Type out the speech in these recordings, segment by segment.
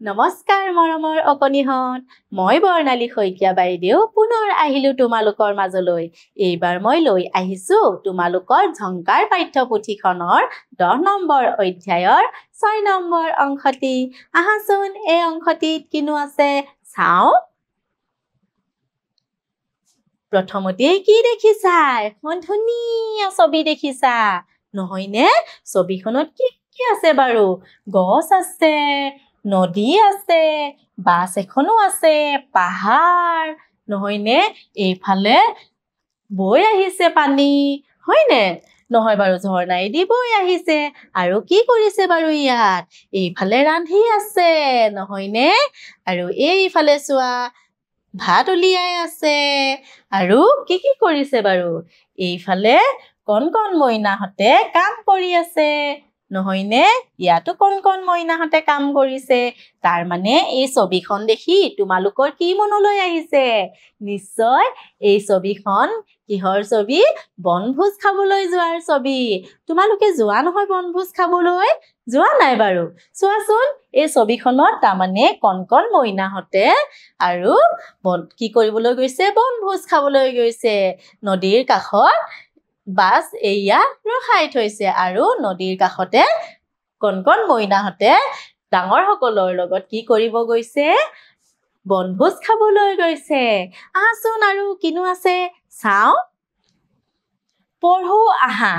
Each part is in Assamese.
নমস্কাৰ মৰমৰ অকণিহঁত মই বৰ্ণালী শইকীয়া বাইদেউ পুনৰ আহিলো তোমালোকৰ মাজলৈ এইবাৰ মই লৈ আহিছো তোমালোকৰ ঝংকাৰ পাঠ্যপুথিখনৰ 10 নম্বৰ অধ্যায়ৰ 6 নম্বৰ অংশটি আহাচোন এই অংশটিত কিনো আছে চাও প্ৰথমতে কি দেখিছা এখন ধুনীয়া ছবি দেখিছা নহয়নে ছবিখনত কি আছে বাৰু গছ আছে নদী আছে বাছ এখনো আছে পাহাৰ নহয়নে এইফালে বৈ আহিছে পানী হয়নে নহয় বাৰু ঝৰ্ণাই দি বৈ আহিছে আৰু কি কৰিছে বাৰু ইয়াত এইফালে ৰান্ধি আছে নহয়নে আৰু এইফালে চোৱা ভাত উলিয়াই আছে আৰু কি কৰিছে বাৰু এইফালে কণ মইনাহঁতে কাম কৰি আছে নহয়নে ইয়াতো কণ মইনাহঁতে কাম কৰিছে তাৰ মানে এই ছবিখন দেখি তোমালোকৰ কি মনলৈ আহিছে নিশ্চয় এই ছবিখন কিহৰ ছবি বনভোজ খাবলৈ যোৱাৰ ছবি তোমালোকে যোৱা নহয় বনভোজ খাবলৈ যোৱা নাই বাৰু চোৱাচোন এই ছবিখনত তাৰমানে কণ মইনাহঁতে আৰু কি কৰিবলৈ গৈছে বনভোজ খাবলৈ গৈছে নদীৰ কাষত বাছ এয়া ৰখাই থৈছে আৰু নদীৰ কাষতে কণ মইনাহঁতে ডাঙৰ সকলৰ লগত কি কৰিব গৈছে বনভোজ খাবলৈ গৈছে আহাচোন আৰু কিনো আছে চাও পঢ়ো আহা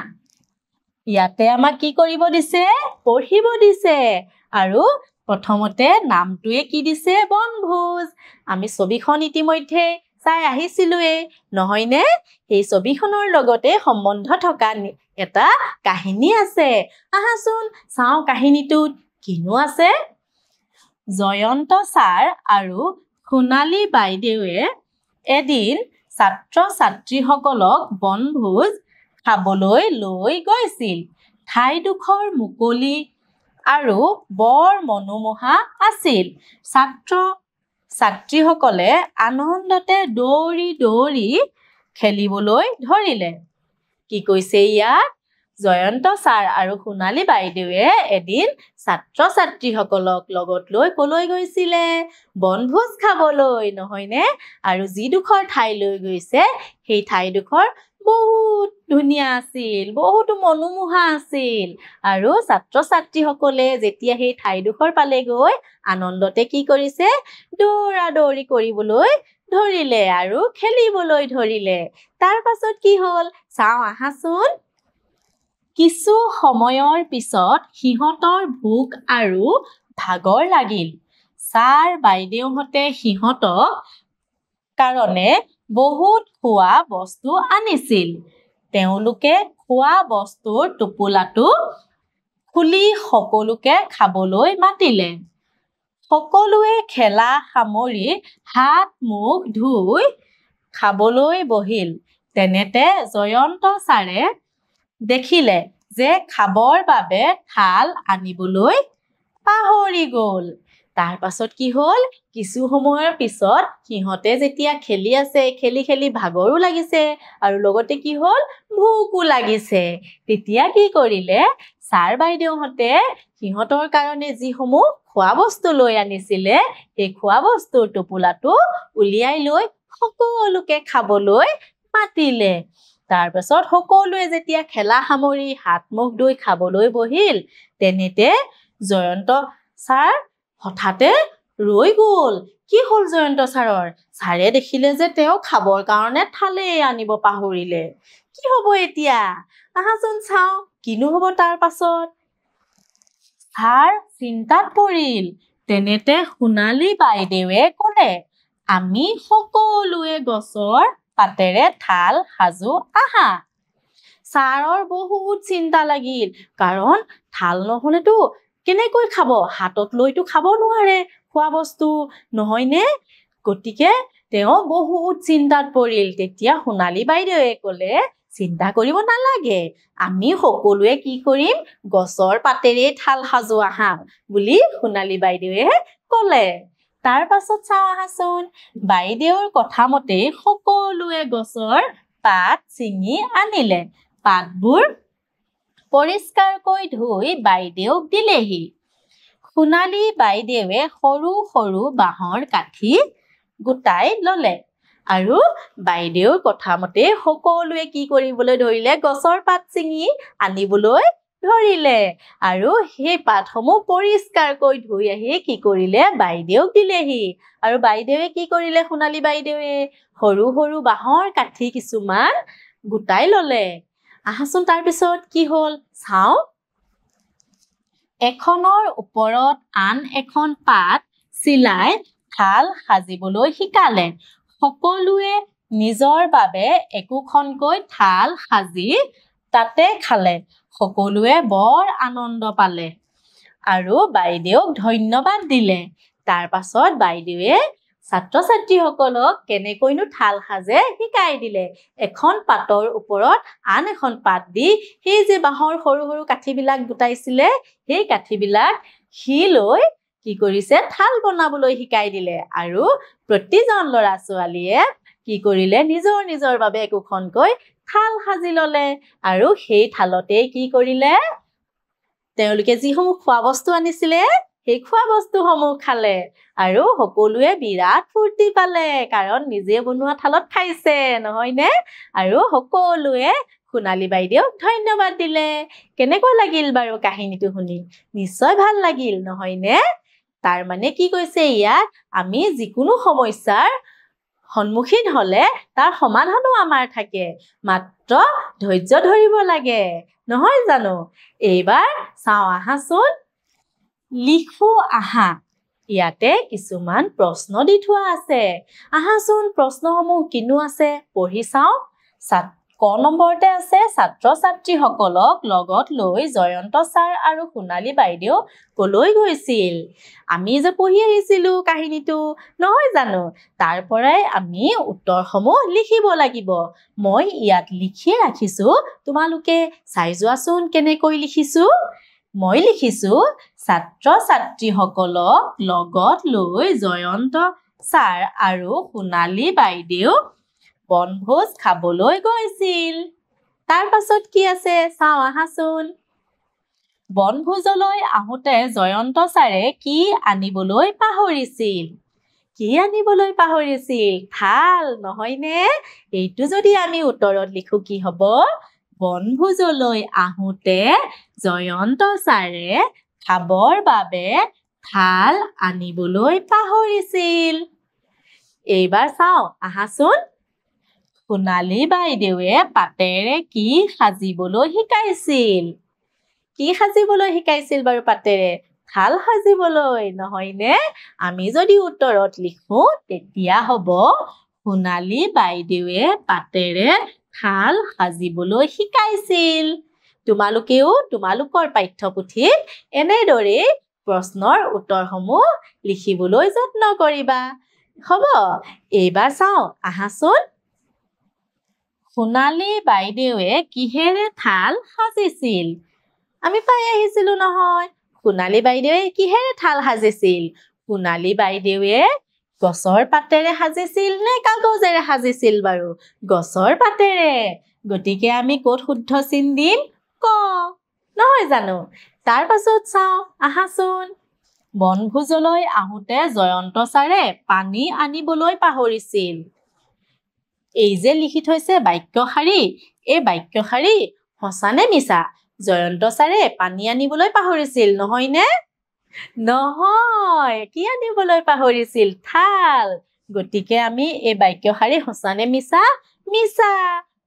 ইয়াতে আমাক কি কৰিব দিছে পঢ়িব দিছে আৰু প্ৰথমতে নামটোৱে কি দিছে বনভোজ আমি ছবিখন ইতিমধ্যে চাই আহিছিলোৱে নহয়নে এই ছবিখনৰ লগতে সম্বন্ধ থকা এটা কাহিনী আছে আহাচোন চাও কাহিনীটোত কিনো আছে জয়ন্ত ছাৰ আৰু সোণালী বাইদেৱে এদিন ছাত্ৰ-ছাত্ৰীসকলক বনভোজ খাবলৈ লৈ গৈছিল ঠাইডোখৰ মুকলি আৰু বৰ মনোমোহা আছিল ছাত্ৰ-ছাত্ৰীসকলে আনন্দতে দৌৰি খেলিবলৈ ধৰিলে কি কৈছে ইয়াত জয়ন্ত ছাৰ আৰু সোণালী বাইদেৱে এদিন ছাত্ৰ-ছাত্ৰীসকলক লগত লৈ কলৈ গৈছিলে বনভোজ খাবলৈ নহয়নে আৰু যিডোখৰ ঠাইলৈ গৈছে সেই ঠাইডোখৰ বহুত ধুনীয়া আছিল বহুতো মনোমোহা আছিল আৰু ছাত্ৰ-ছাত্ৰীসকলে যেতিয়া সেই ঠাইডোখৰ পালেগৈ আনন্দতে কি কৰিছে দৌৰি কৰিবলৈ ধৰিলে আৰু খেলিবলৈ ধৰিলে তাৰ পাছত কি হ'ল চাও আহাচোন কিছু সময়ৰ পিছত সিহঁতৰ ভোক আৰু ভাগৰ লাগিল ছাৰ বাইদেউহঁতে সিহঁতক কাৰণে বহুত খোৱা বস্তু আনিছিল তেওঁলোকে খোৱা বস্তুৰ টোপোলাটো খুলি সকলোকে খাবলৈ মাতিলে সকলোৱে খেলা সামৰি হাত মুখ ধুই খাবলৈ বহিল তেনেতে জয়ন্ত ছাৰে দেখিলে যে খাবৰ বাবে থাল আনিবলৈ পাহৰি গল তাৰ পাছত কি হ'ল কিছু সময়ৰ পিছত সিহঁতে যেতিয়া খেলি আছে খেলি ভাগৰো লাগিছে আৰু লগতে কি হ'ল ভোকো লাগিছে তেতিয়া কি কৰিলে ছাৰ বাইদেউহঁতে সিহঁতৰ কাৰণে যিসমূহ খোৱা বস্তু লৈ আনিছিলে এই খোৱা বস্তুৰ টোপোলাটো উলিয়াই লৈ সকলোকে খাবলৈ মাতিলে তাৰ পাছত সকলোৱে যেতিয়া খেলা সামৰি হাত মুখ ধুই খাবলৈ বহিল তেনেতে জয়ন্ত ছাৰ হঠাতে ৰৈ গল কি হ'ল জয়ন্ত ছাৰৰ ছাৰে দেখিলে যে তেওঁ খাবৰ কাৰণে থালেই আনিব পাহৰিলে কি হ'ব এতিয়া আহাচোন চাও কিনো হ'ব তাৰ পাছত ছাৰ চিন্তাত পৰিল তেনেতে সোণালী বাইদেৱে ক'লে আমি সকলোৱে গছৰ পাতেৰে থাল সাজো আহা ছাৰৰ বহুত চিন্তা লাগিল কাৰণ থাল নহলেতো কেনেকৈ খাব হাতত লৈতো খাব নোৱাৰে খোৱা বস্তু নহয়নে গতিকে তেওঁ বহুত চিন্তাত পৰিল তেতিয়া সোণালী বাইদেৱে ক'লে চিন্তা কৰিব নালাগে আমি সকলোৱে কি কৰিম গছৰ পাতেৰে থাল সাজো আহা বুলি সোণালী বাইদেৱে ক'লে তাৰ পাছত চাও আহাচোন বাইদেউৰ কথা মতে সকলোৱে গছৰ পাত ছিঙি আনিলে পাতবোৰ পৰিষ্কাৰকৈ ধুই বাইদেউক দিলেহি সোণালী বাইদেৱে সৰু সৰু বাঁহৰ কাঠি গোটাই ললে আৰু বাইদেউৰ কথা মতে সকলোৱে কি কৰিবলৈ ধৰিলে গছৰ পাত ছিঙি আনিবলৈ ধৰিলে আৰু সেই পাতসমূহ পৰিষ্কাৰকৈ ধুই আহি কি কৰিলে বাইদেউক দিলেহি আৰু বাইদেৱে কি কৰিলে সোণালী বাইদেৱে সৰু সৰু বাঁহৰ কাঠি কিছুমান গোটাই ললে আহাচোন তাৰ পিছত কি হল চাও এখনৰ ওপৰত আন এখন পাত চিলাই থাল সাজিবলৈ শিকালে সকলোৱে নিজৰ বাবে একোখনকৈ থাল সাজি তাতে খালে সকলোৱে বৰ আনন্দ পালে আৰু বাইদেউক ধন্যবাদ দিলে তাৰ পাছত বাইদেৱে ছাত্ৰ-ছাত্ৰীসকলক কেনেকৈনো থাল সাজে শিকাই দিলে এখন পাতৰ ওপৰত আন এখন পাত দি সেই যে বাঁহৰ সৰু সৰু কাঠিবিলাক গোটাইছিলে সেই কাঠিবিলাক সি লৈ কি কৰিছে থাল বনাবলৈ শিকাই দিলে আৰু প্ৰতিজন ল'ৰা ছোৱালীয়ে কি কৰিলে নিজৰ নিজৰ বাবে একোখনকৈ থাল সাজি ললে আৰু সেই থালতে কি কৰিলে তেওঁলোকে যিসমূহ খোৱা বস্তু আনিছিলে সেই খোৱা বস্তুসমূহ খালে আৰু সকলোৱে বিৰাট ফূৰ্তি পালে কাৰণ নিজে বনোৱা থালত খাইছে নহয়নে আৰু সকলোৱে সোণালী বাইদেউক ধন্যবাদ দিলে কেনেকৈ লাগিল বাৰু কাহিনীটো শুনি নিশ্চয় ভাল লাগিল নহয়নে তাৰ মানে কি কৈছে ইয়াত আমি যিকোনো সমস্যাৰ সন্মুখীন হলে তাৰ সমাধানো আমাৰ থাকে মাত্ৰ ধৈৰ্য ধৰিব লাগে নহয় জানো এইবাৰ চাও আহাচোন লিখো আহা ইয়াতে কিছুমান প্ৰশ্ন দি থোৱা আছে আহাচোন প্ৰশ্নসমূহ কিনো আছে পঢ়ি চাও ক নম্বৰতে আছে ছাত্ৰ-ছাত্ৰীসকলক লগত লৈ জয়ন্ত ছাৰ আৰু সোণালী বাইদেউ কলৈ গৈছিল আমি যে পঢ়ি আহিছিলো কাহিনীটো নহয় জানো তাৰ পৰাই আমি উত্তৰসমূহ লিখিব লাগিব মই ইয়াত লিখি ৰাখিছো তোমালোকে চাই যোৱাচোন কেনেকৈ লিখিছো মই লিখিছো ছাত্ৰ-ছাত্ৰীসকলক লগত লৈ জয়ন্ত ছাৰ আৰু সোণালী বাইদেউ বনভোজ খাবলৈ গৈছিল তাৰ পাছত কি আছে চাও আহাচোন বনভোজলৈ আহোতে জয়ন্ত ছাৰে কি আনিবলৈ পাহৰিছিল থাল নহয়নে এইটো যদি আমি উত্তৰত লিখো কি হ'ব বনভোজলৈ আহোতে জয়ন্ত ছাৰে খাবৰ বাবে থাল আনিবলৈ পাহৰিছিল এইবাৰ চাও আহাচোন সোণালী বাইদেৱে পাতেৰে কি সাজিবলৈ শিকাইছিল বাৰু পাতেৰে থাল সাজিবলৈ নহয়নে আমি যদি উত্তৰত লিখো তেতিয়া হ'ব সোণালী বাইদেৱে পাতেৰে থাল সাজিবলৈ শিকাইছিল তোমালোকেও তোমালোকৰ পাঠ্যপুথিত এনেদৰে প্ৰশ্নৰ উত্তৰসমূহ লিখিবলৈ যত্ন কৰিবা হ'ব এইবাৰ চাও আহাচোন সোণালী বাইদেৱে কিহেৰে থাল সাজিছিল আমি পাই আহিছিলো নহয় সোণালী বাইদেৱে কিহেৰে থাল সাজিছিল সোণালী বাইদেৱে গছৰ পাতেৰে সাজিছিল নে কাগজেৰে সাজিছিল বাৰু গছৰ পাতেৰে গতিকে আমি ক'ত শুদ্ধ চিন দিম ক নহয় জানো তাৰ পাছত চাও আহাচোন বনভোজলৈ আহোতে জয়ন্ত ছাৰে পানী আনিবলৈ পাহৰিছিল এই যে লিখি থৈছে বাক্যশাৰী এই বাক্যশাৰী সঁচা নে মিছা জয়ন্ত ছাৰে পানী আনিবলৈ পাহৰিছিল নহয়নে নহয় কি আনিবলৈ পাহৰিছিল থাল গতিকে আমি এই বাক্যশাৰী সঁচা নে মিছা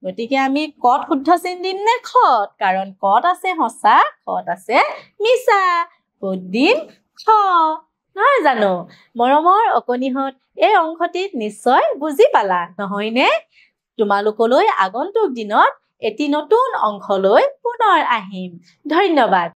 গতিকে আমি কত শুদ্ধ চিন দিম নে খত কাৰণ কত আছে সঁচা কত আছে মিছা কত দিম খ নহয় জানো মৰমৰ অকণিহঁত এই অংশটিত নিশ্চয় বুজি পালা নহয়নে তোমালোকলৈ আগন্তুক দিনত এটি নতুন অংশ লৈ পুনৰ আহিম ধন্যবাদ